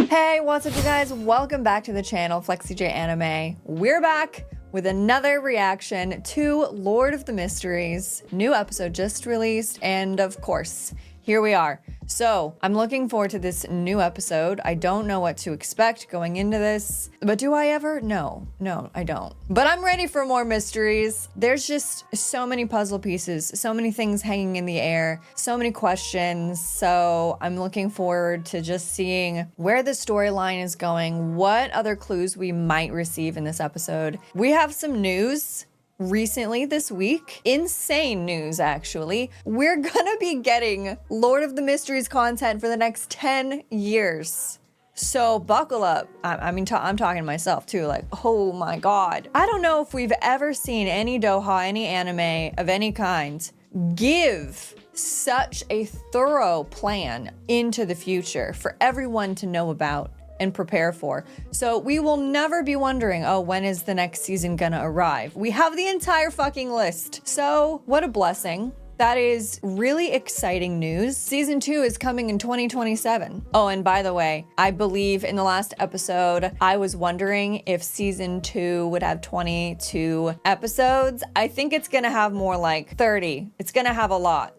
Hey, what's up you guys? Welcome back to the channel, FlexiJ Anime. We're back with another reaction to Lord of the Mysteries. New episode just released, and of course, here we are. So I'm looking forward to this new episode. I don't know what to expect going into this, but do I ever? No, I don't. But I'm ready for more mysteries. There's just so many puzzle pieces, so many things hanging in the air, so many questions. So I'm looking forward to just seeing where the storyline is going, what other clues we might receive in this episode. We have some news recently this week. Insane news, actually. We're gonna be getting Lord of the Mysteries content for the next 10 years. So buckle up. I'm talking to myself too, like, oh my God. I don't know if we've ever seen any doha, any anime of any kind, give such a thorough plan into the future for everyone to know about and prepare for. So we will never be wondering, oh, when is the next season gonna arrive? We have the entire fucking list. So what a blessing. That is really exciting news. Season 2 is coming in 2027. Oh, and by the way, I believe in the last episode, I was wondering if season 2 would have 22 episodes. I think it's gonna have more like 30. It's gonna have a lot,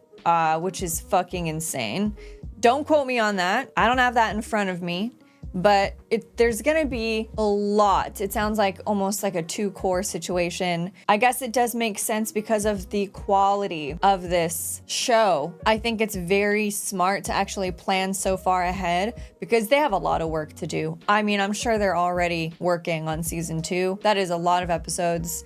which is fucking insane. Don't quote me on that. I don't have that in front of me. But there's gonna be a lot. It sounds like almost like a two-core situation. I guess it does make sense because of the quality of this show. I think it's very smart to actually plan so far ahead because they have a lot of work to do. I mean, I'm sure they're already working on season 2. That is a lot of episodes.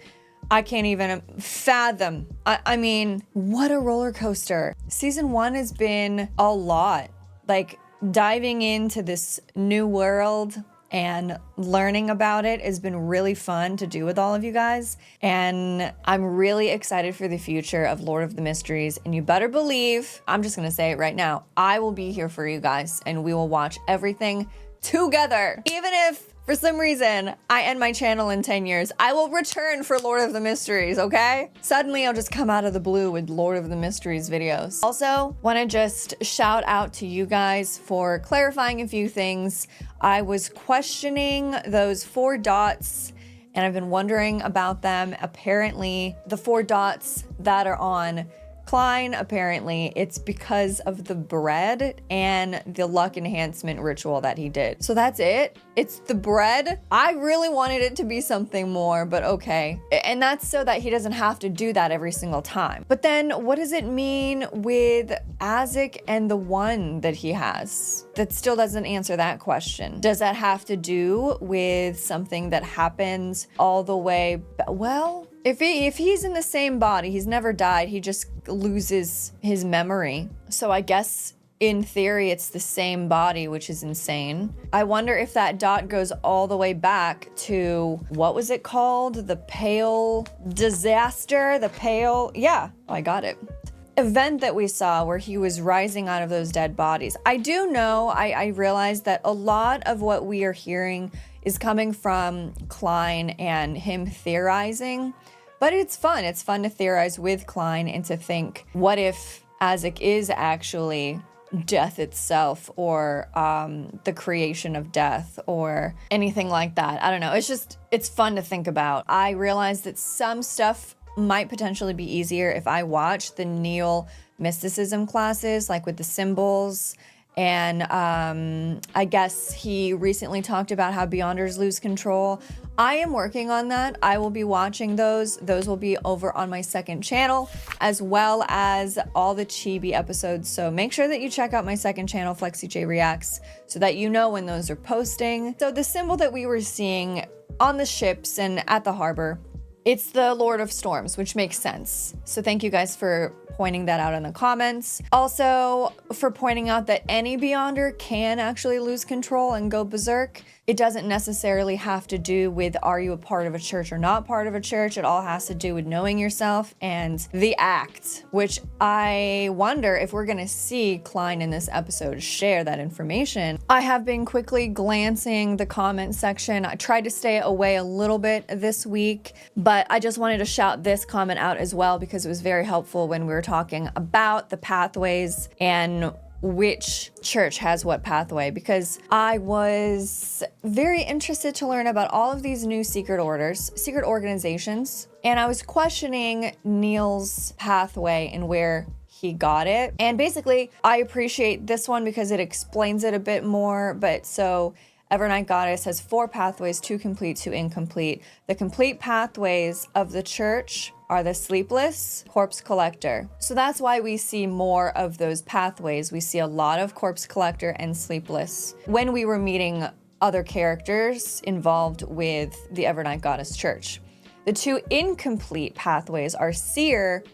I can't even fathom. I mean, what a roller coaster. Season 1 has been a lot. Like, diving into this new world and learning about it has been really fun to do with all of you guys. And I'm really excited for the future of Lord of the Mysteries. And you better believe, I'm just gonna say it right now, I will be here for you guys and we will watch everything together. Even if for some reason I end my channel in 10 years, I will return for Lord of the Mysteries, okay? Suddenly I'll just come out of the blue with Lord of the Mysteries videos. Also, want to just shout out to you guys for clarifying a few things. I was questioning those 4 dots and I've been wondering about them. Apparently, the 4 dots that are on Klein, apparently it's because of the bread and the luck enhancement ritual that he did. So that's it. It's the bread. I really wanted it to be something more, but okay. And that's so that he doesn't have to do that every single time. But then what does it mean with Ascetic and the one that he has? That still doesn't answer that question. Does that have to do with something that happens all the way, well, if he's in the same body, he's never died, he just loses his memory. So I guess in theory it's the same body, which is insane. I wonder if that dot goes all the way back to, what was it called? The Pale Disaster? The Pale, yeah, I got it. Event that we saw where he was rising out of those dead bodies. I do know, I realized that a lot of what we are hearing is coming from Klein and him theorizing. But it's fun. It's fun to theorize with Klein and to think, what if Ascetic is actually death itself, or the creation of death, or anything like that. I don't know. It's fun to think about. I realize that some stuff might potentially be easier if I watch the NOO mysticism classes, like with the symbols. And I guess he recently talked about how Beyonders lose control. I am working on that. I will be watching those. Those will be over on my second channel, as well as all the Chibi episodes. So make sure that you check out my second channel, FlexiJ Reacts, so that you know when those are posting. So the symbol that we were seeing on the ships and at the harbor, it's the Lord of Storms, which makes sense. So thank you guys for pointing that out in the comments. Also, for pointing out that any Beyonder can actually lose control and go berserk. It doesn't necessarily have to do with, are you a part of a church or not part of a church? It all has to do with knowing yourself and the act, which I wonder if we're gonna see Klein in this episode share that information. I have been quickly glancing the comment section. I tried to stay away a little bit this week, but I just wanted to shout this comment out as well because it was very helpful when we were talking about the pathways and which church has what pathway, because I was very interested to learn about all of these new secret orders, secret organizations, and I was questioning Neil's pathway and where he got it. And basically, I appreciate this one because it explains it a bit more. But so Evernight Goddess has 4 pathways, 2 complete, 2 incomplete. The complete pathways of the church are the Sleepless, Corpse Collector. So that's why we see more of those pathways. We see a lot of Corpse Collector and Sleepless when we were meeting other characters involved with the Evernight Goddess Church. The 2 incomplete pathways are Seer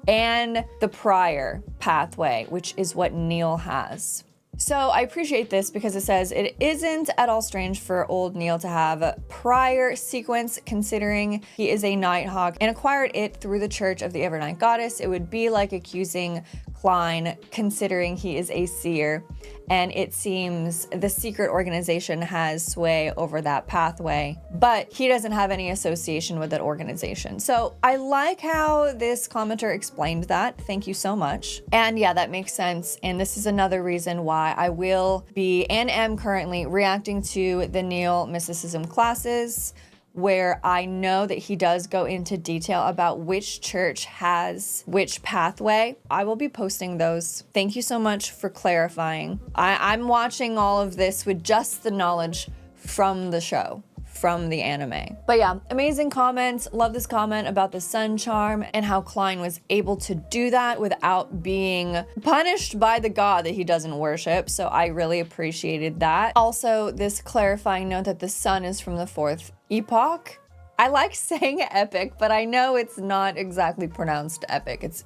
and the Prior pathway, which is what Neil has. So I appreciate this because it says it isn't at all strange for old Neil to have a prior sequence, considering he is a Nighthawk and acquired it through the Church of the Evernight Goddess. It would be like accusing Klein, considering he is a seer, and it seems the secret organization has sway over that pathway, but he doesn't have any association with that organization. So I like how this commenter explained that. Thank you so much. And yeah, that makes sense. And this is another reason why I will be and am currently reacting to the Neil mysticism classes, where I know that he does go into detail about which church has which pathway. I will be posting those. Thank you so much for clarifying. I'm watching all of this with just the knowledge from the show, from the anime. But yeah, amazing comments. Love this comment about the sun charm and how Klein was able to do that without being punished by the god that he doesn't worship. So I really appreciated that. Also, this clarifying note that the sun is from the 4th epoch. I like saying epic, but I know it's not exactly pronounced epic. It's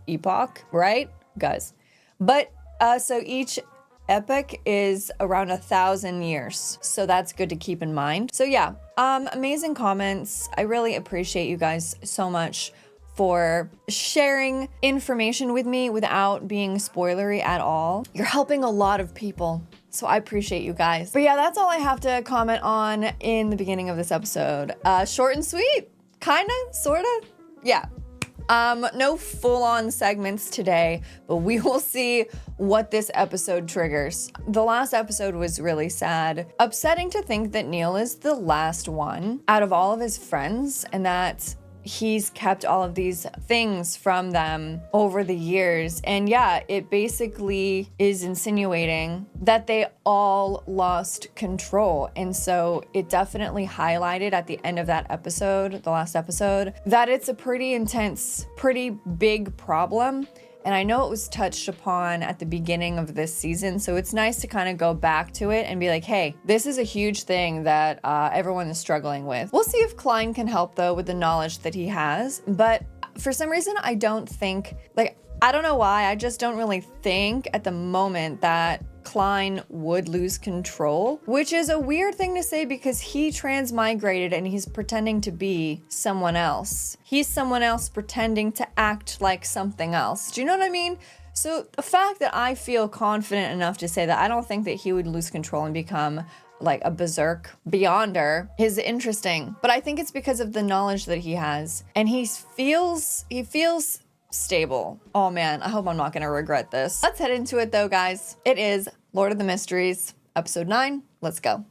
epoch, right, guys? But so each epic is around 1,000 years. So that's good to keep in mind. So yeah, amazing comments. I really appreciate you guys so much for sharing information with me without being spoilery at all. You're helping a lot of people. So I appreciate you guys. But yeah, that's all I have to comment on in the beginning of this episode. Short and sweet, kinda, sorta, yeah. No full-on segments today, but we will see what this episode triggers. The last episode was really sad. Upsetting to think that Neil is the last one out of all of his friends, and that he's kept all of these things from them over the years. And yeah, it basically is insinuating that they all lost control. And so it definitely highlighted at the end of that episode, the last episode, that it's a pretty intense, pretty big problem. And I know it was touched upon at the beginning of this season, so it's nice to kind of go back to it and be like, hey, this is a huge thing that everyone is struggling with. We'll see if Klein can help, though, with the knowledge that he has. But for some reason, I don't think, like, I don't know why, I just don't really think at the moment that Klein would lose control, which is a weird thing to say because he transmigrated and he's pretending to be someone else. He's someone else pretending to act like something else. Do you know what I mean? So the fact that I feel confident enough to say that I don't think that he would lose control and become like a berserk beyonder is interesting. But I think it's because of the knowledge that he has, and he feels stable. Oh man, I hope I'm not gonna regret this. Let's head into it though, guys. It is Lord of the Mysteries, episode 9. Let's go.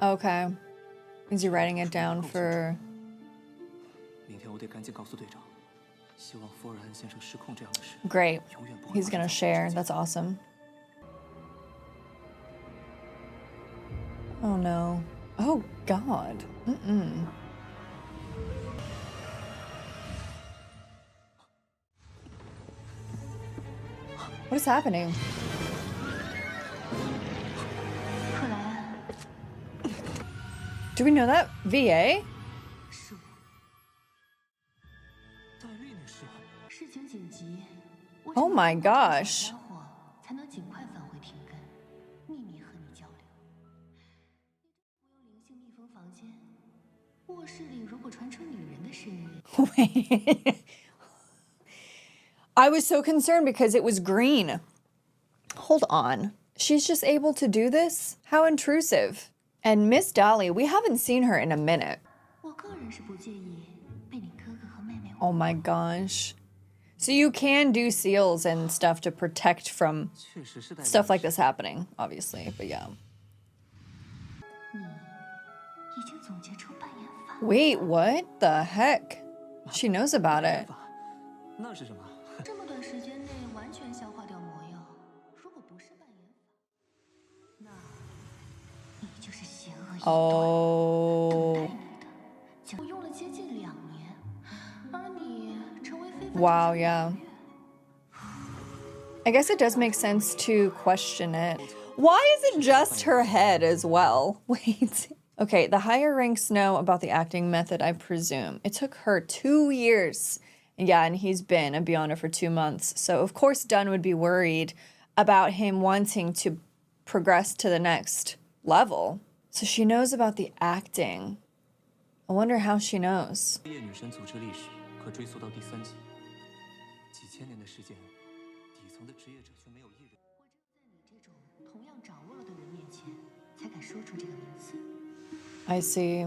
Okay. Is he writing it down for... Great. He's gonna share. That's awesome. Oh no. Oh God. What is happening? Do we know that VA? Oh my gosh. Wait. I was so concerned because it was green. Hold on. She's just able to do this? How intrusive. And Miss Dolly, we haven't seen her in a minute. Oh my gosh. So you can do seals and stuff to protect from stuff like this happening, obviously, but yeah. Wait, what the heck? She knows about it. Oh. Wow, yeah. I guess it does make sense to question it. Why is it just her head as well? Wait. Okay, the higher ranks know about the acting method, I presume. It took her 2 years. Yeah, and he's been a Beyonder for 2 months. So of course Dunn would be worried about him wanting to progress to the next level. So she knows about the acting. I wonder how she knows. I see.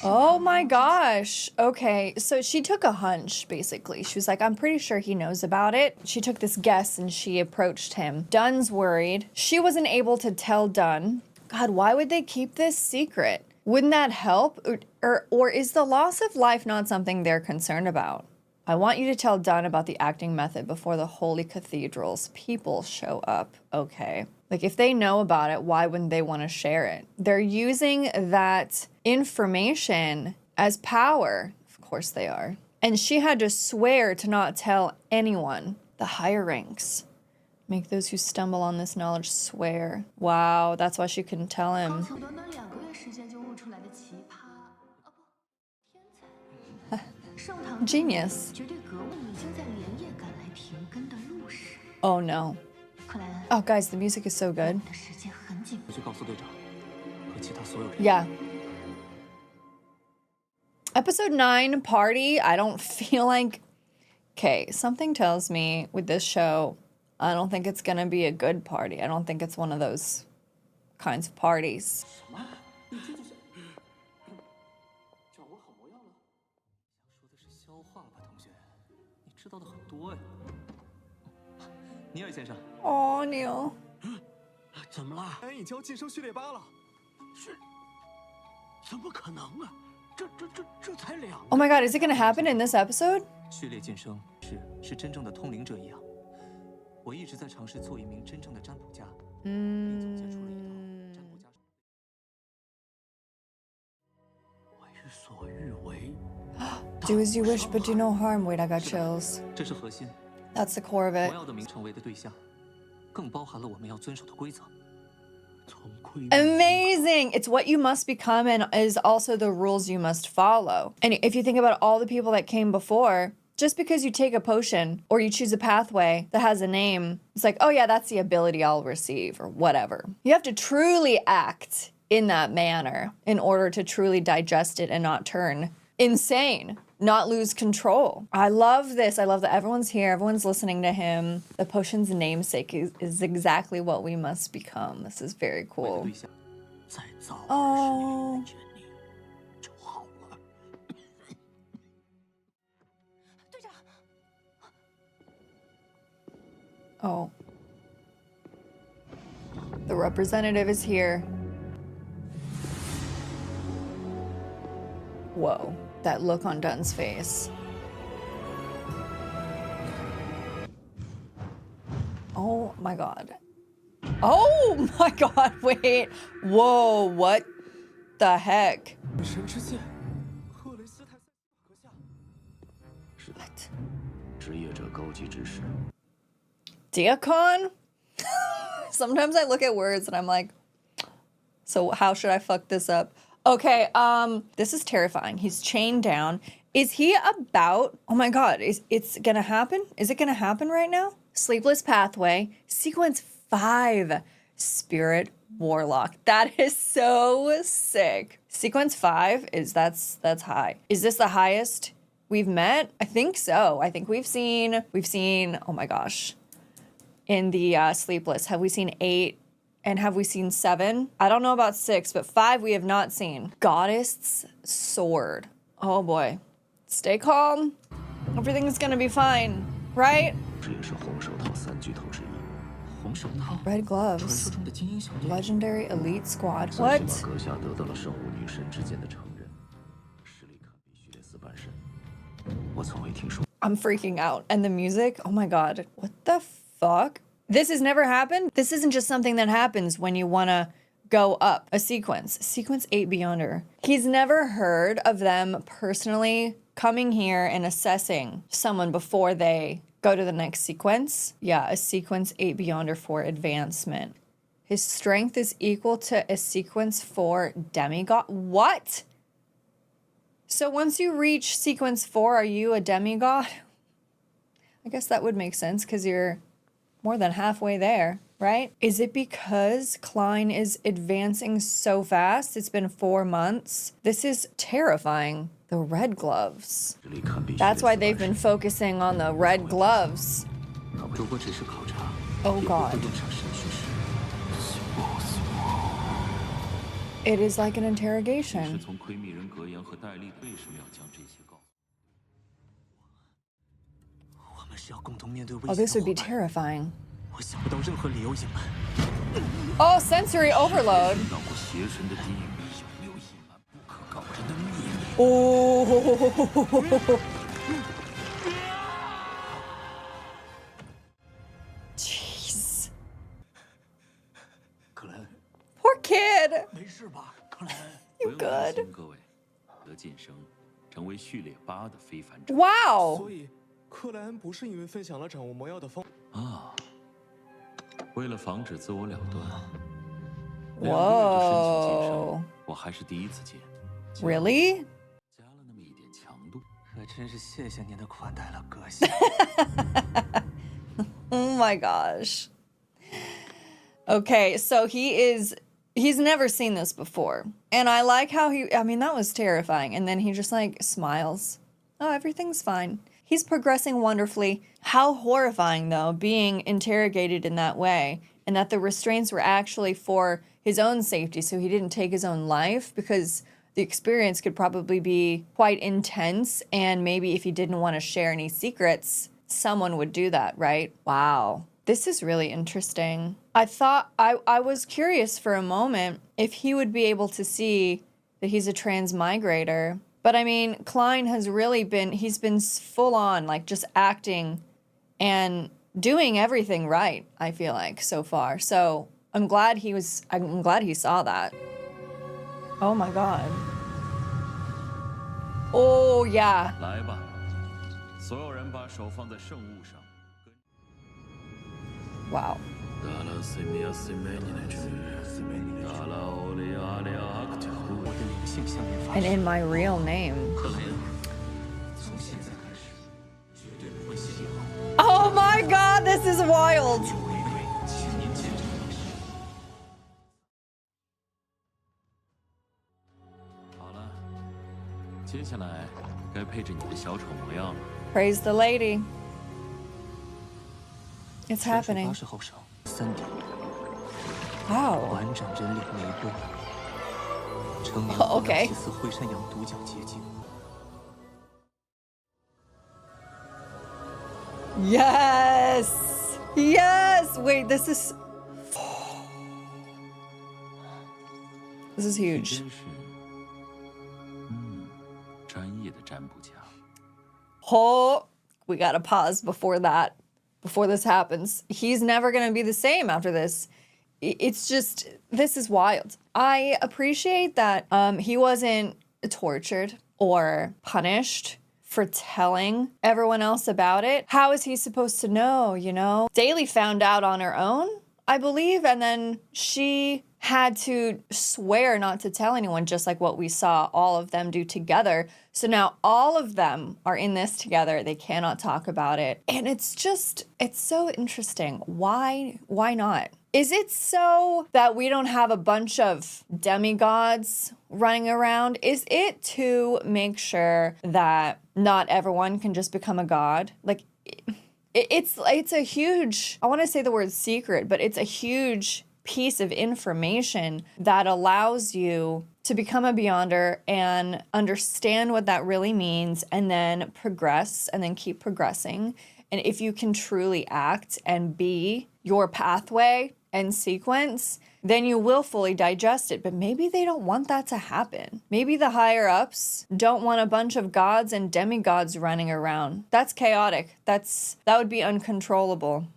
Oh my gosh. Okay, so she took a hunch, basically. She was like, I'm pretty sure he knows about it. She took this guess and she approached him. Dunn's worried. She wasn't able to tell Dunn. God, why would they keep this secret? Wouldn't that help? Or is the loss of life not something they're concerned about? I want you to tell Dunn about the acting method before the Holy Cathedral's people show up. Okay. Like, if they know about it, why wouldn't they want to share it? They're using that information as power. Of course they are. And she had to swear to not tell anyone. The higher ranks make those who stumble on this knowledge swear. Wow, that's why she couldn't tell him. Genius. Oh no. Oh guys, the music is so good. Yeah. Episode 9, Party. I don't feel like... Okay, something tells me with this show, I don't think it's gonna be a good party. I don't think it's one of those kinds of parties. Oh, Neil. Oh my god, is it gonna happen in this episode? Do as you wish, but do no harm. Wait, I got chills. That's the core of it. Amazing! It's what you must become and is also the rules you must follow. And if you think about all the people that came before, just because you take a potion or you choose a pathway that has a name, it's like, oh yeah, that's the ability I'll receive or whatever. You have to truly act in that manner in order to truly digest it and not turn insane, not lose control. I love this. I love that everyone's here. Everyone's listening to him. The potion's namesake is exactly what we must become. This is very cool. Oh. Oh. The representative is here. Whoa. That look on Dunn's face. Oh my god. Oh my god, wait. Whoa, what the heck? What? Diakon? Sometimes I look at words and I'm like, so how should I fuck this up? Okay, this is terrifying. He's chained down. Is he about... Oh my god, it's gonna happen? Is it gonna happen right now? Sleepless Pathway. Sequence 5, Spirit Warlock. That is so sick. Sequence 5 is that's high. Is this the highest we've met? I think so. I think we've seen, oh my gosh. In the Sleepless, have we seen 8? And have we seen 7? I don't know about 6, but 5 we have not seen. Goddess Sword. Oh boy. Stay calm. Everything's gonna be fine, right? Red gloves. Legendary elite squad. What? I'm freaking out. And the music? Oh my god. What the fuck? This has never happened? This isn't just something that happens when you want to go up a sequence. Sequence 8 Beyonder. He's never heard of them personally coming here and assessing someone before they go to the next sequence. Yeah, a sequence 8 Beyonder for advancement. His strength is equal to a sequence 4 demigod. What? So once you reach sequence 4, are you a demigod? I guess that would make sense because you're more than halfway there, right? Is it because Klein is advancing so fast? It's been 4 months. This is terrifying. The red gloves. That's why they've been focusing on the red gloves. Oh god. It is like an interrogation. Oh, this would be terrifying. Oh, sensory overload. Oh. Jeez. Poor kid. You good? Wow. 克莱恩不是因为分享了掌握魔药的方啊，为了防止自我了断，2个月就申请晋升，我还是第一次见。Really? 加了那么一点强度，可真是谢谢您的款待了，阁下。Oh my gosh. Okay, so he's never seen this before. And I like how I mean, that was terrifying. And then he just like smiles. Oh, everything's fine. He's progressing wonderfully. How horrifying, though, being interrogated in that way, and that the restraints were actually for his own safety, so he didn't take his own life, because the experience could probably be quite intense, and maybe if he didn't want to share any secrets, someone would do that, right? Wow. This is really interesting. I thought, I was curious for a moment if he would be able to see that he's a transmigrator. But I mean, Klein has really he's been full on, like just acting and doing everything right, I feel like, so far. So I'm glad he saw that. Oh my god. Oh yeah. 来吧，所有人把手放在圣物上。 Wow. And in my real name. Oh my god, this is wild. Praise the lady. It's happening. Wow. Okay. Yes! Yes! Wait, this is huge. Oh, we gotta pause before this happens. He's never gonna be the same after this. It's just, this is wild. I appreciate that he wasn't tortured or punished for telling everyone else about it. How is he supposed to know, you know? Daly found out on her own, I believe, and then she had to swear not to tell anyone, just like what we saw all of them do together. So now all of them are in this together. They cannot talk about it. And it's so interesting. Why not? Is it so that we don't have a bunch of demigods running around? Is it to make sure that not everyone can just become a god? Like, it's a huge, I want to say the word secret, but it's a huge piece of information that allows you to become a Beyonder and understand what that really means, and then progress and then keep progressing. And if you can truly act and be your pathway and sequence, then you will fully digest it. But maybe they don't want that to happen. Maybe the higher ups don't want a bunch of gods and demigods running around. That's chaotic. That would be uncontrollable.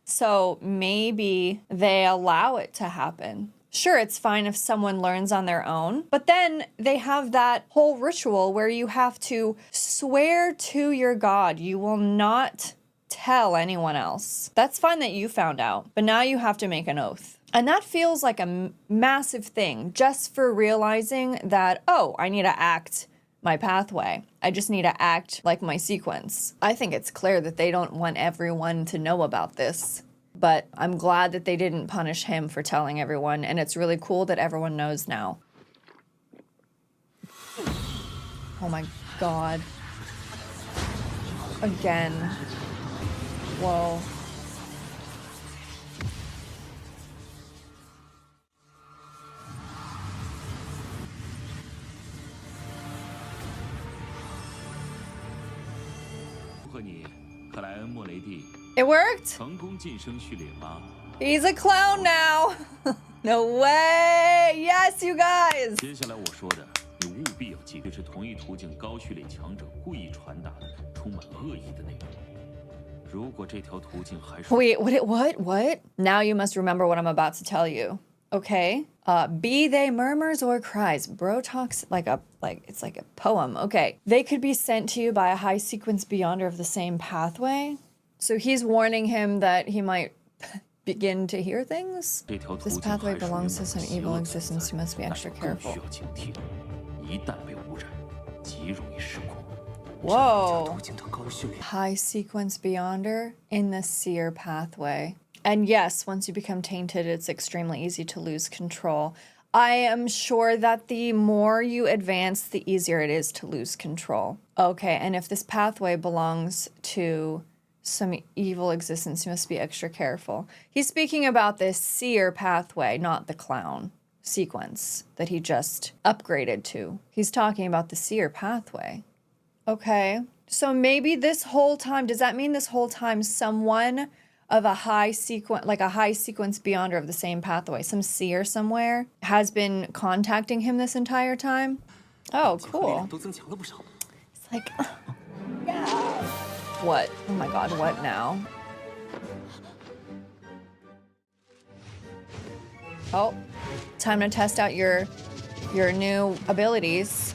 So maybe they allow it to happen. Sure, it's fine if someone learns on their own, but then they have that whole ritual where you have to swear to your god you will not tell anyone else. That's fine that you found out, but now you have to make an oath. And that feels like a massive thing just for realizing that, oh, I need to act my pathway. I just need to act like my sequence. I think it's clear that they don't want everyone to know about this. But I'm glad that they didn't punish him for telling everyone, and it's really cool that everyone knows now. Oh my god. Again. Whoa. It worked? He's a clown now. No way. Yes, you guys. Wait, what? Now you must remember what I'm about to tell you. Okay? Be they murmurs or cries. Bro talks it's like a poem. Okay. They could be sent to you by a high sequence Beyonder of the same pathway. So he's warning him that he might begin to hear things. This pathway belongs to some evil existence. You must be extra careful. Whoa. High sequence Beyonder in the seer pathway. And yes, once you become tainted, it's extremely easy to lose control. I am sure that the more you advance, the easier it is to lose control. Okay, and if this pathway belongs to some evil existence, you must be extra careful. He's speaking about this seer pathway, not the clown sequence that he just upgraded to. He's talking about the seer pathway. Okay, so maybe this whole time, does that mean this whole time someone of a high sequence, like a high sequence Beyonder of the same pathway, some seer somewhere, has been contacting him this entire time? Oh, cool. It's like, yeah. What? Oh my god, what now? Oh, time to test out your new abilities.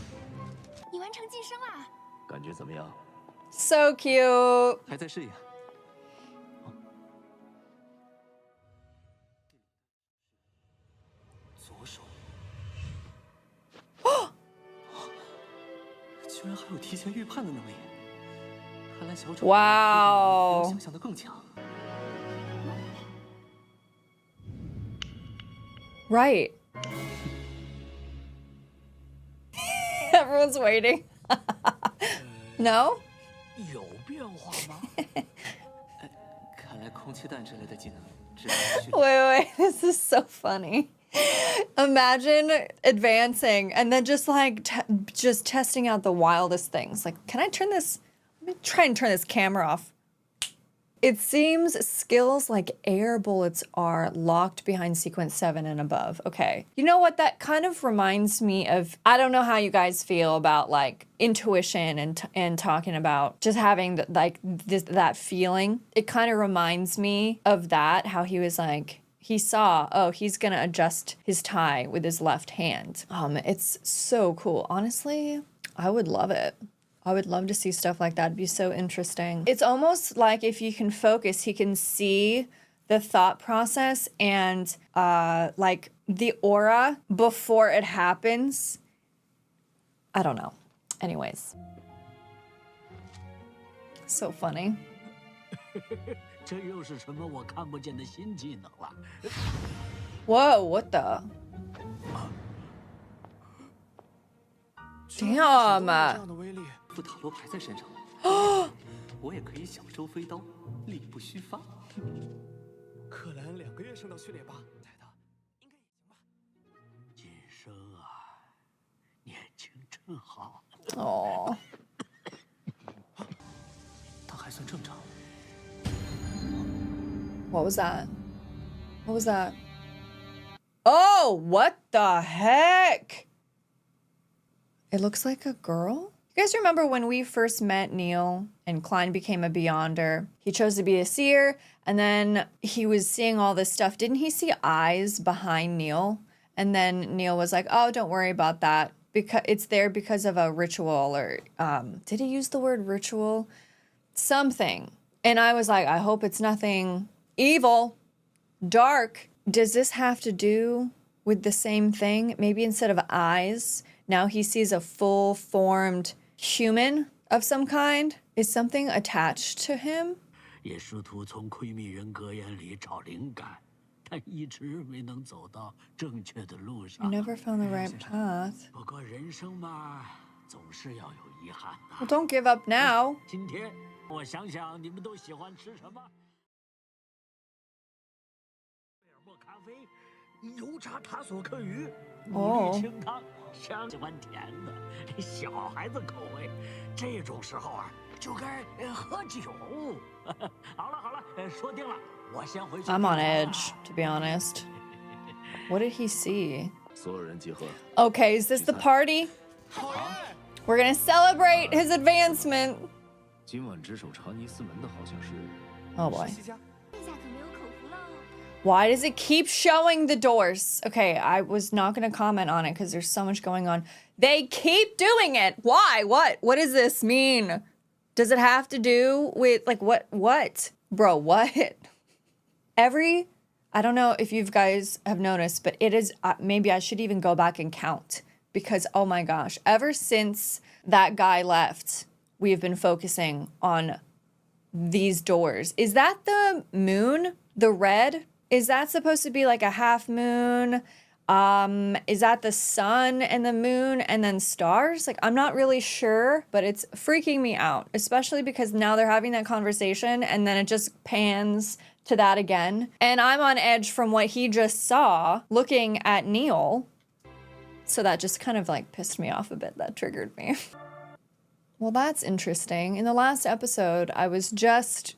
So cute. Wow. Right. Everyone's waiting. No? Wait, this is so funny. Imagine advancing and then just like just testing out the wildest things. Like, can I turn this? Let me try and turn this camera off. It seems skills like air bullets are locked behind sequence 7 and above. Okay. You know what? That kind of reminds me of, I don't know how you guys feel about like intuition and talking about just having that feeling. It kind of reminds me of that, how he was like, he saw, oh, he's gonna adjust his tie with his left hand. It's so cool. Honestly, I would love it. I would love to see stuff like that. It'd be so interesting. It's almost like if you can focus, he can see the thought process and like the aura before it happens. I don't know. Anyways. So funny. 这又是什么我看不见的新技能了？ Whoa, what the? 居然还使用了 Damn. 这样的威力，副塔罗牌在身上，我也可以小收飞刀，力不虚发。克兰2个月升到序列8，猜他应该也行吧。晋升啊，年轻真好。 Oh. 他还算正常。 What was that? What was that? Oh, what the heck? It looks like a girl. You guys remember when we first met Neil and Klein became a Beyonder? He chose to be a seer and then he was seeing all this stuff. Didn't he see eyes behind Neil? And then Neil was like, oh, don't worry about that. Because it's there because of a ritual or did he use the word ritual? Something. And I was like, I hope it's nothing evil, dark. Does this have to do with the same thing? Maybe instead of eyes, now he sees a full-formed human of some kind? Is something attached to him? 也试图从窥秘人格言里找灵感，但一直没能走到正确的路 I 上。 never found the right path. 不过人生嘛，总是要有遗憾的。 Well, don't give up now. 今天我想想，你们都喜欢吃什么？贝尔莫咖啡、油炸塔索克鱼、牡蛎清汤，香喜欢甜的，小孩子口味。这种时候啊，就该喝酒。好了好了，说定了，我先回去。 I'm on edge, to be honest. What did he see? 所有人集合。 Okay, is this the party? We're gonna celebrate his advancement. 今晚值守查尼斯门的好像是 Oh boy. 西家 Why does it keep showing the doors? Okay, I was not going to comment on it because there's so much going on. They keep doing it. Why? What does this mean? Does it have to do with like what? Bro, what? I don't know if you guys have noticed, but it is, maybe I should even go back and count because, oh my gosh, ever since that guy left, we have been focusing on these doors. Is that the moon? The red? Is that supposed to be like a half moon? Is that the sun and the moon and then stars? Like, I'm not really sure, but it's freaking me out, especially because now they're having that conversation and then it just pans to that again. And I'm on edge from what he just saw looking at Neil. So that just kind of like pissed me off a bit. That triggered me. Well, that's interesting. In the last episode, I was just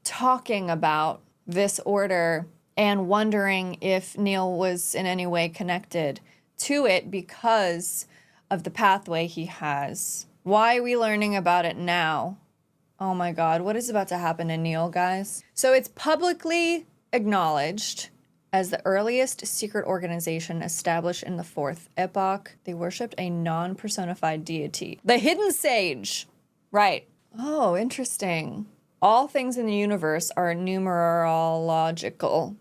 talking about this order and wondering if Neil was in any way connected to it because of the pathway he has. Why are we learning about it now? Oh my God, what is about to happen to Neil, guys? So it's publicly acknowledged as the earliest secret organization established in the Fourth Epoch. They worshipped a non-personified deity. The Hidden Sage. Right. Oh, interesting. All things in the universe are numerological.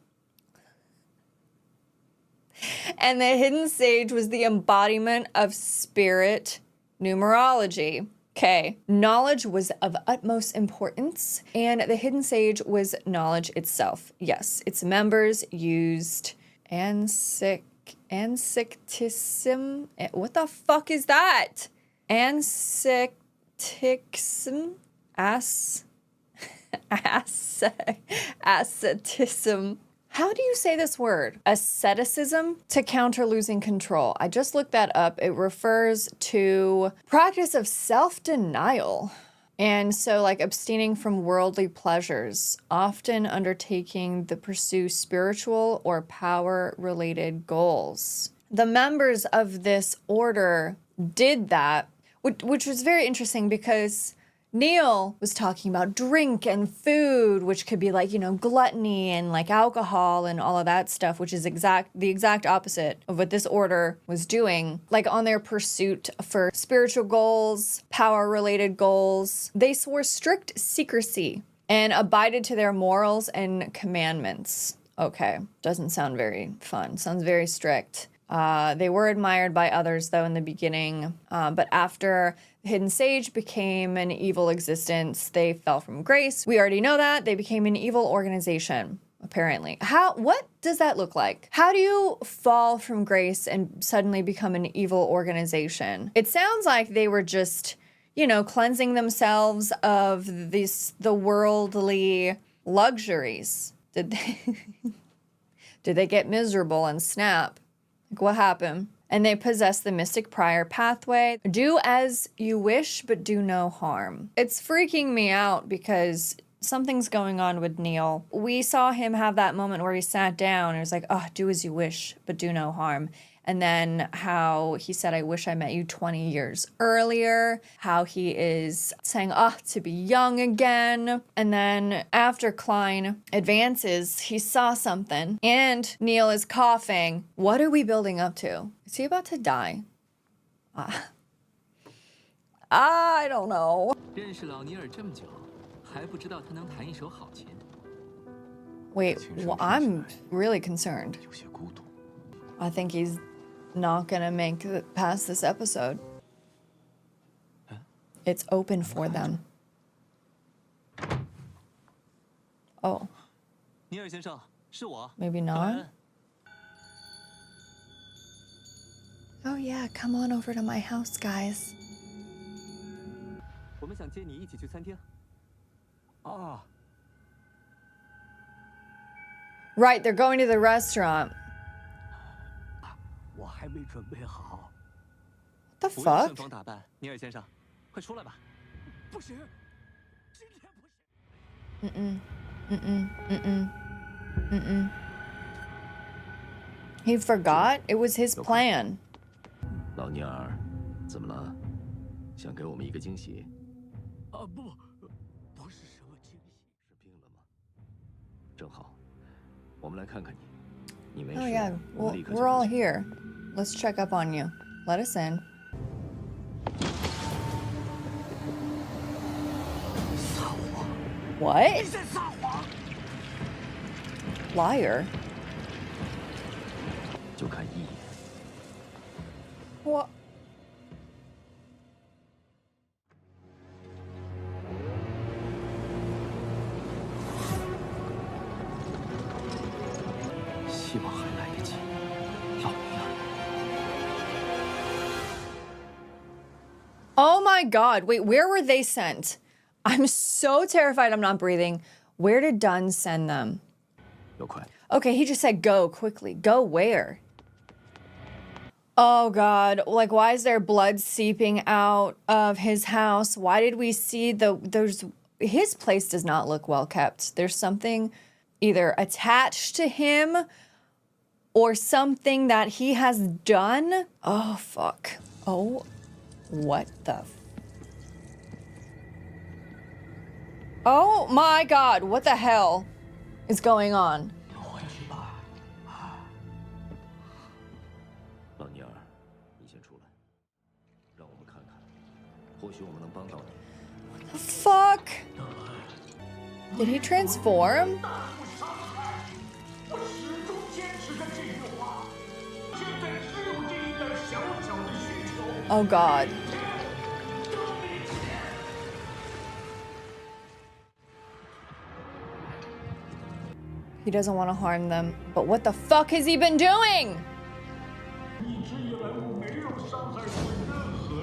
And the Hidden Sage was the embodiment of spirit numerology. Okay, knowledge was of utmost importance, and the Hidden Sage was knowledge itself. Yes, its members used Asceticism. What the fuck is that? Asceticism? Asceticism. How do you say this word? Asceticism to counter losing control. I just looked that up. It refers to practice of self-denial. And so like abstaining from worldly pleasures, often undertaking the pursue spiritual or power-related goals. The members of this order did that, which was very interesting because Neil was talking about drink and food, which could be like, you know, gluttony and like alcohol and all of that stuff, which is the exact opposite of what this order was doing. Like on their pursuit for spiritual goals, power-related goals, they swore strict secrecy and abided to their morals and commandments. Okay, doesn't sound very fun. Sounds very strict. They were admired by others, though, in the beginning. But after the Hidden Sage became an evil existence, they fell from grace. We already know that. They became an evil organization, apparently. What does that look like? How do you fall from grace and suddenly become an evil organization? It sounds like they were just, you know, cleansing themselves of the worldly luxuries. Did they get miserable and snap? Like, what happened? And they possess the mystic prior pathway. Do as you wish, but do no harm. It's freaking me out because something's going on with Neil. We saw him have that moment where he sat down and was like, oh, do as you wish, but do no harm. And then how he said, I wish I met you 20 years earlier. How he is saying, oh, to be young again. And then after Klein advances, he saw something and Neil is coughing. What are we building up to? Is he about to die? I don't know. Wait, well, I'm really concerned. I think he's not gonna make it past this episode. It's open for them. Oh. Maybe not. Oh yeah, come on over to my house, guys. Right, they're going to the restaurant. What the fuck? He forgot? It was his plan. 老蔫儿，怎么了？想给我们一个惊喜？不是什么惊喜。是病了吗？正好，我们来看看你。你没事， Oh yeah, 我们立刻就 we're all 过去。 here. Let's check up on you. Let us in. What? Liar. 就看一眼。 What? 希望还来得及，老蔫儿。 Oh my god. Wait, where were they sent? I'm so terrified I'm not breathing. Where did Dunn send them? 又快。 Okay, he just said go quickly. Go where? Oh god. Like, why is there blood seeping out of his house? Why did we see his place does not look well kept. There's something either attached to him or something that he has done. Oh, fuck. Oh, what the... Oh my god, what the hell is going on? 老蔫儿，你先出来，让我们看看，或许我们能帮到你。 The fuck? Did he transform? Oh god. He doesn't want to harm them, but what the fuck has he been doing?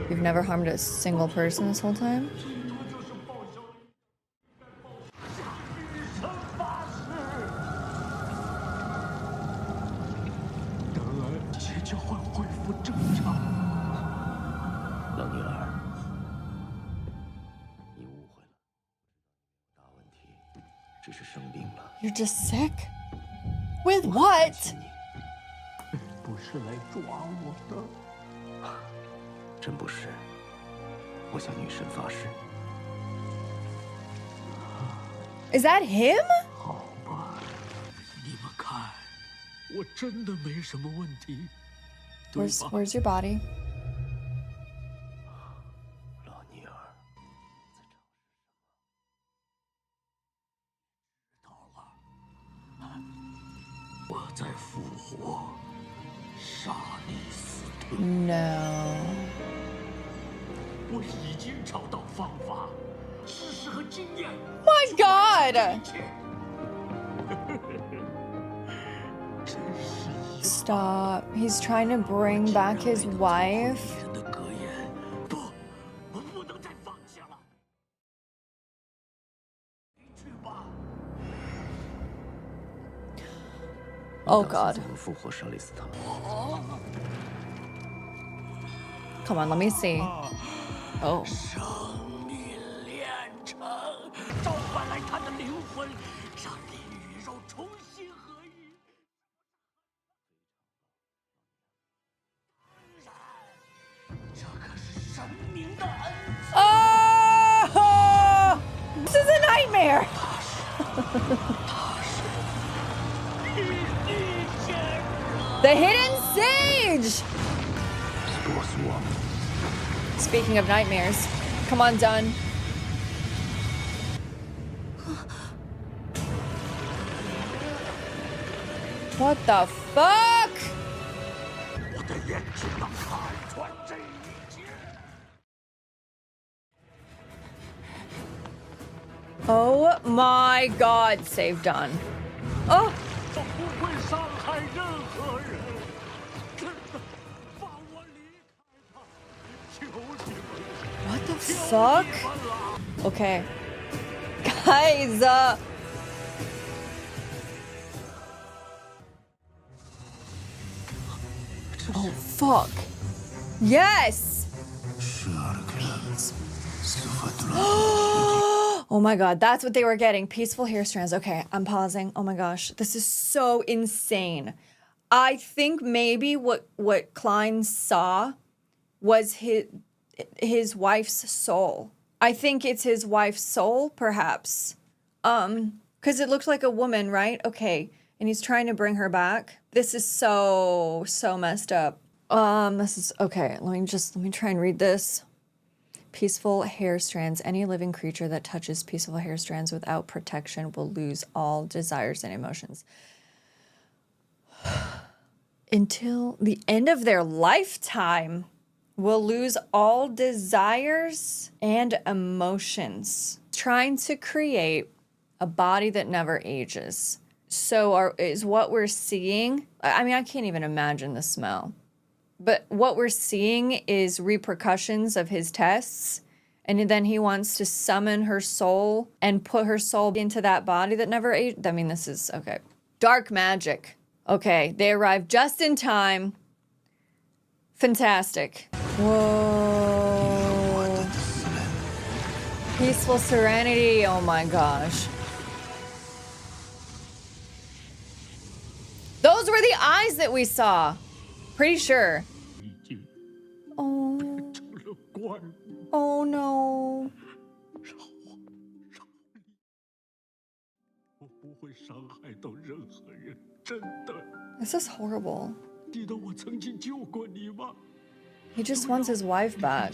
You've never harmed a single person this whole time? You're just sick? With what? 不是来抓我的。真不是，我向女神发誓。 Is that him? 好吧，你们看，我真的没什么问题，对吧？ Where's your body? No. 我已经找到方法，知识和经验。My God! Stop. He's trying to bring back his wife. Oh God. Come on, let me see. Oh. 生命炼成，召唤来他的灵魂，让灵与肉重新合一。当然，这可是神明的恩赐。Oh! This is a nightmare. The hidden sage. Speaking of nightmares, come on, Dun. What the fuck? Oh my God, save Dun. Oh! What the fuck? Okay. Guys, oh, fuck. Yes! Oh my God, that's what they were getting. Peaceful hair strands. Okay, I'm pausing. Oh my gosh, this is so insane. I think maybe what Klein saw was his wife's soul. I think it's his wife's soul, perhaps. Because it looked like a woman, right? Okay, and he's trying to bring her back. This is so messed up. This is okay. Let me try and read this. Peaceful hair strands. Any living creature that touches peaceful hair strands without protection will lose all desires and emotions until the end of their lifetime. Will lose all desires and emotions. Trying to create a body that never ages. So is what we're seeing, I mean, I can't even imagine the smell. But what we're seeing is repercussions of his tests. And then he wants to summon her soul and put her soul into that body that never aged. I mean, this is, okay. Dark magic. Okay, they arrived just in time. Fantastic. Whoa. Peaceful serenity. Oh my gosh. Those were the eyes that we saw. Pretty sure. Oh. Oh no. This is horrible. He just wants his wife back.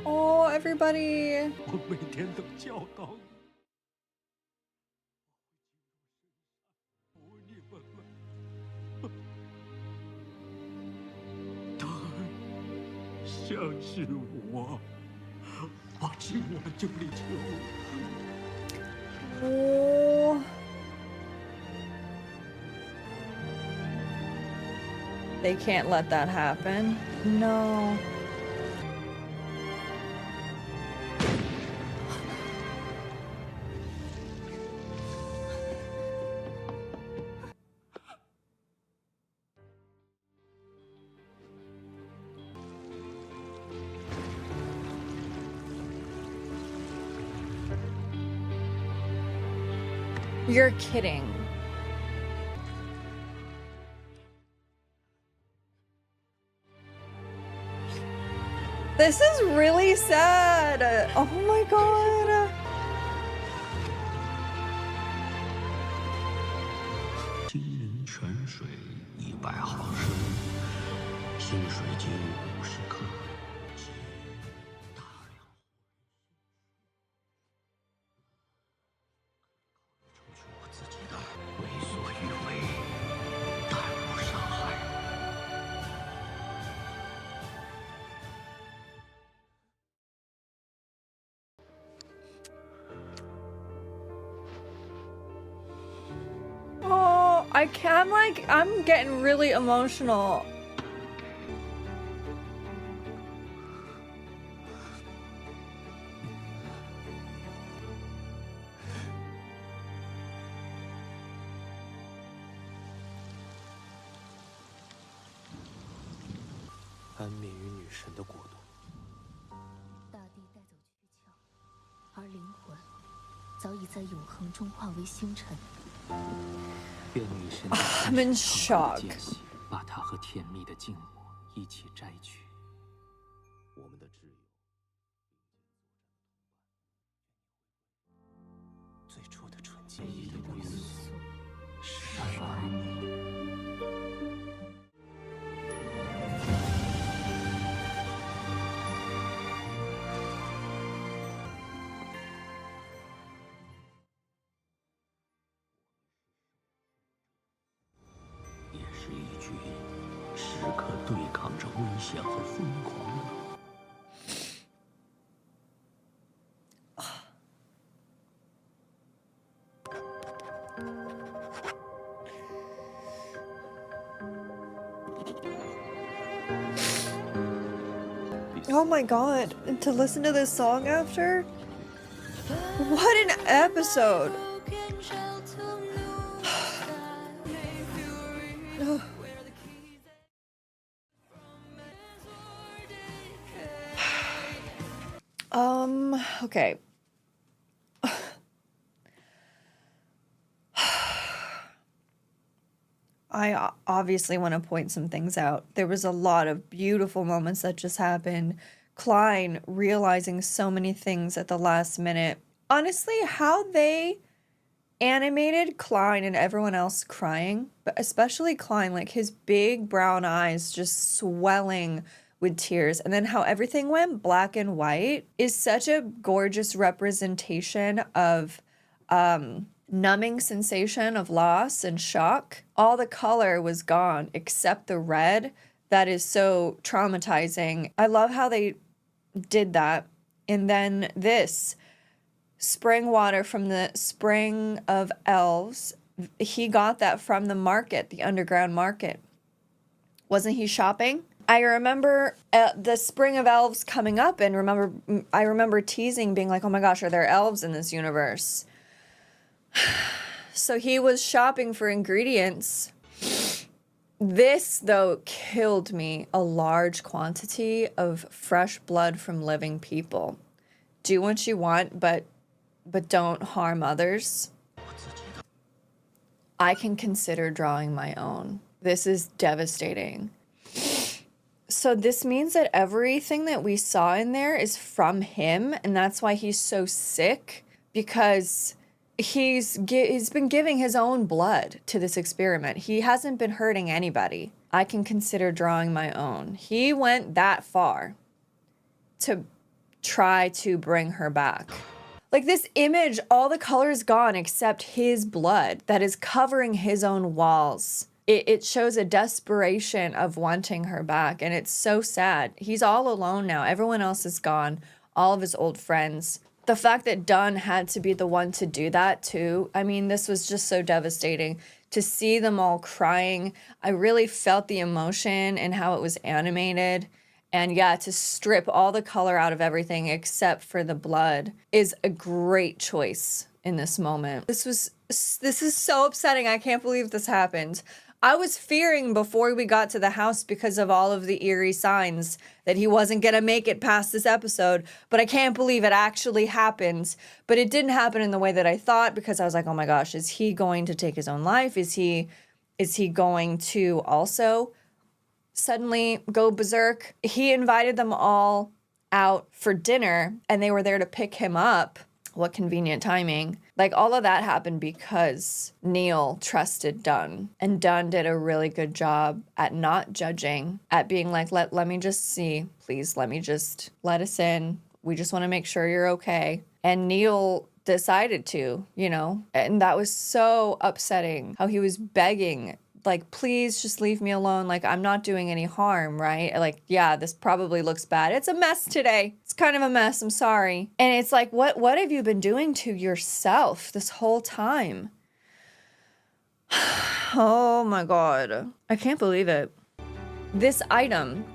Oh, everybody. Oh. They can't let that happen. No. You're kidding. This is really sad. Oh my God. 金银泉水100毫升，清水精50克，及大量除去我自己的为所欲为。I'm getting really emotional.安眠于女神的国度。大地带走躯壳，而灵魂早已在永恒中化为星辰。愿女神 I'm in shock. 把它和甜蜜的静默一起摘取。我们的挚友，最初的纯洁一的归宿是爱。也是一具时刻对抗着危险和疯狂的。Oh my god, and to listen to this song after? What an episode! Okay. I obviously want to point some things out. There was a lot of beautiful moments that just happened. Klein realizing so many things at the last minute. Honestly, how they animated Klein and everyone else crying, but especially Klein, like his big brown eyes just swelling with tears, and then how everything went black and white is such a gorgeous representation of numbing sensation of loss and shock. All the color was gone except the red that is so traumatizing. I love how they did that. And then this spring water from the Spring of Elves, he got that from the market, the underground market. Wasn't he shopping? I remember the Spring of Elves coming up, and I remember teasing, being like, oh my gosh, are there elves in this universe? So he was shopping for ingredients. This, though, killed me. A large quantity of fresh blood from living people. Do what you want, but don't harm others. I can consider drawing my own. This is devastating. So this means that everything that we saw in there is from him, and that's why he's so sick, because he's been giving his own blood to this experiment. He hasn't been hurting anybody. I can consider drawing my own. He went that far to try to bring her back. Like this image, all the color is gone except his blood that is covering his own walls. It shows a desperation of wanting her back, and it's so sad. He's all alone now. Everyone else is gone. All of his old friends. The fact that Dunn had to be the one to do that too. I mean, this was just so devastating. To see them all crying, I really felt the emotion and how it was animated. And yeah, to strip all the color out of everything except for the blood is a great choice in this moment. This is so upsetting. I can't believe this happened. I was fearing before we got to the house because of all of the eerie signs that he wasn't going to make it past this episode, but I can't believe it actually happened. But it didn't happen in the way that I thought, because I was like, oh my gosh, is he going to take his own life? Is he going to also suddenly go berserk? He invited them all out for dinner and they were there to pick him up. What convenient timing. Like, all of that happened because Neil trusted Dunn. And Dunn did a really good job at not judging, at being like, let me just see. Please, let us in. We just want to make sure you're okay. And Neil decided to, and that was so upsetting how he was begging, like, please just leave me alone. Like, I'm not doing any harm, right? Like, yeah, this probably looks bad. It's a mess today. It's kind of a mess. I'm sorry. And it's like, what have you been doing to yourself this whole time? Oh my god. I can't believe it. This item.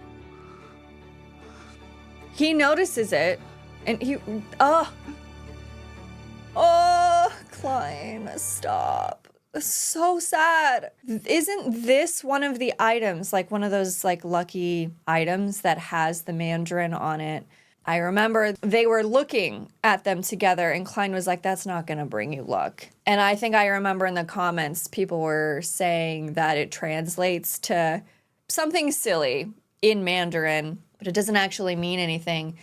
He notices it and he oh, Klein, stop. So sad. Isn't this one of the items, like one of those like lucky items that has the Mandarin on it? I remember they were looking at them together and Klein was like, that's not gonna bring you luck. And I think I remember in the comments, people were saying that it translates to something silly in Mandarin, but it doesn't actually mean anything.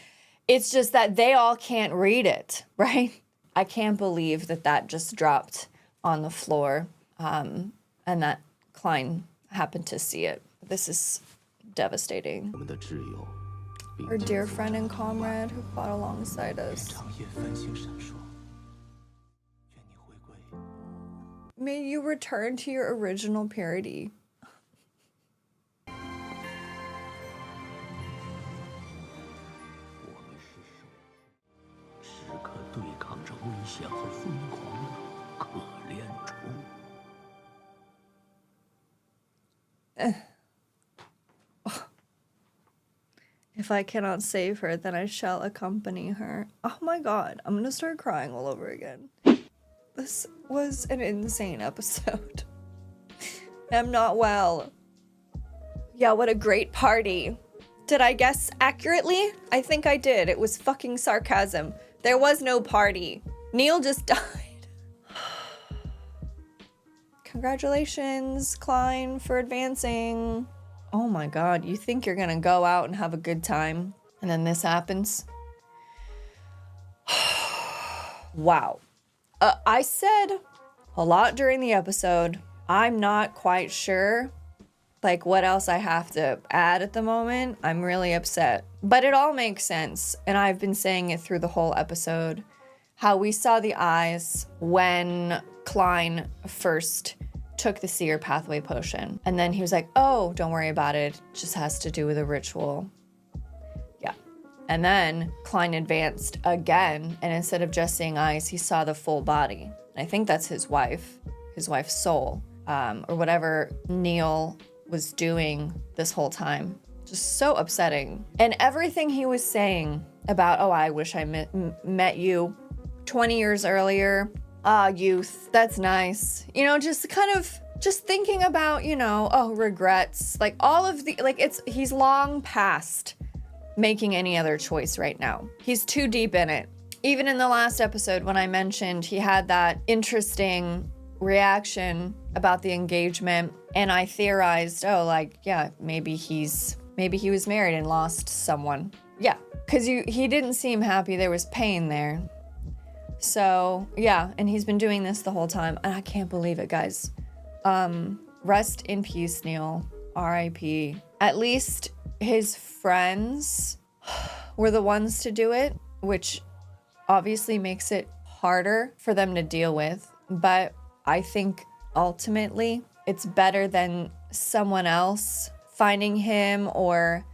It's just that they all can't read it, right? I can't believe that that just dropped on the floor and that Klein happened to see it. This is devastating. Our dear friend and comrade who fought alongside us. May you return to your original purity. If I cannot save her, then I shall accompany her. Oh my god, I'm gonna start crying all over again. This was an insane episode. I'm not well. Yeah, what a great party. Did I guess accurately? I think I did. It was fucking sarcasm. There was no party. Neil just died. Congratulations, Klein, for advancing. Oh my god, you think you're gonna go out and have a good time, and then this happens? Wow. I said a lot during the episode. I'm not quite sure, like, what else I have to add at the moment. I'm really upset. But it all makes sense, and I've been saying it through the whole episode. How we saw the eyes when Klein first took the seer pathway potion. And then he was like, oh, don't worry about it. It just has to do with a ritual. Yeah. And then Klein advanced again. And instead of just seeing eyes, he saw the full body. And I think that's his wife's soul, or whatever Neil was doing this whole time. Just so upsetting. And everything he was saying about, oh, I wish I met you 20 years earlier. Ah, youth, that's nice. You know, just kind of just thinking about, you know, oh, regrets. Like all of the, like he's long past making any other choice right now. He's too deep in it. Even in the last episode when I mentioned he had that interesting reaction about the engagement and I theorized, oh, like, yeah, maybe he was married and lost someone. Yeah, because he didn't seem happy. There was pain there. So, yeah, and he's been doing this the whole time, and I can't believe it, guys. Rest in peace, Neil. R.I.P. At least his friends were the ones to do it, which obviously makes it harder for them to deal with. But I think ultimately it's better than someone else finding him or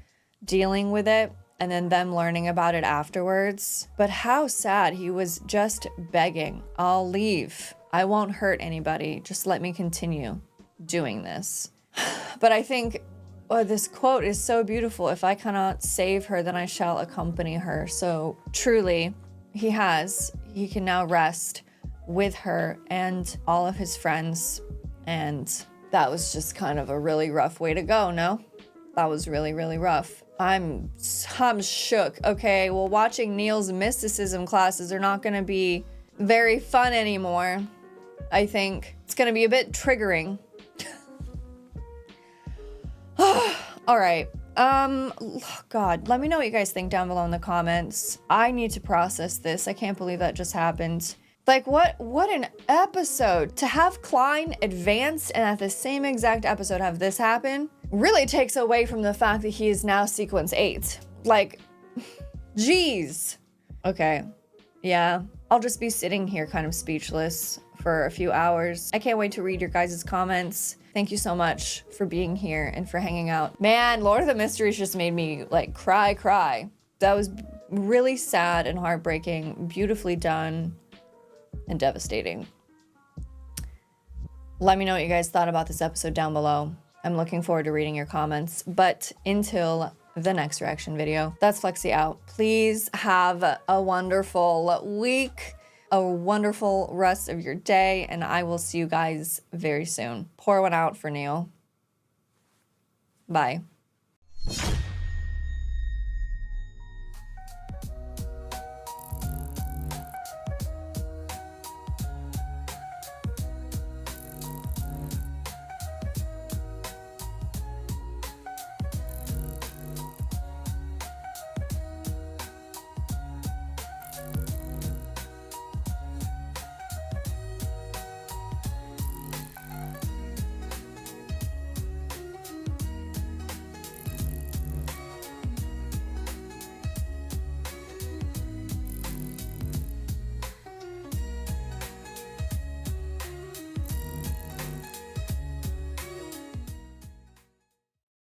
dealing with it and then them learning about it afterwards. But how sad. He was just begging, I'll leave. I won't hurt anybody. Just let me continue doing this. But I think this quote is so beautiful. If I cannot save her, then I shall accompany her. So truly, he can now rest with her and all of his friends. And that was just kind of a really rough way to go, no? That was really, really rough. I'm shook. Okay, well, watching Neil's mysticism classes are not going to be very fun anymore. I think it's going to be a bit triggering. All right. God, let me know what you guys think down below in the comments. I need to process this. I can't believe that just happened. Like, what an episode. To have Klein advance and at the same exact episode have this happen really takes away from the fact that he is now sequence 8. Like, geez. Okay, yeah. I'll just be sitting here kind of speechless for a few hours. I can't wait to read your guys' comments. Thank you so much for being here and for hanging out. Man, Lord of the Mysteries just made me, like, cry. That was really sad and heartbreaking, beautifully done, and devastating. Let me know what you guys thought about this episode down below. I'm looking forward to reading your comments. But until the next reaction video, that's Flexi out. Please have a wonderful week, a wonderful rest of your day, and I will see you guys very soon. Pour one out for Neil. Bye.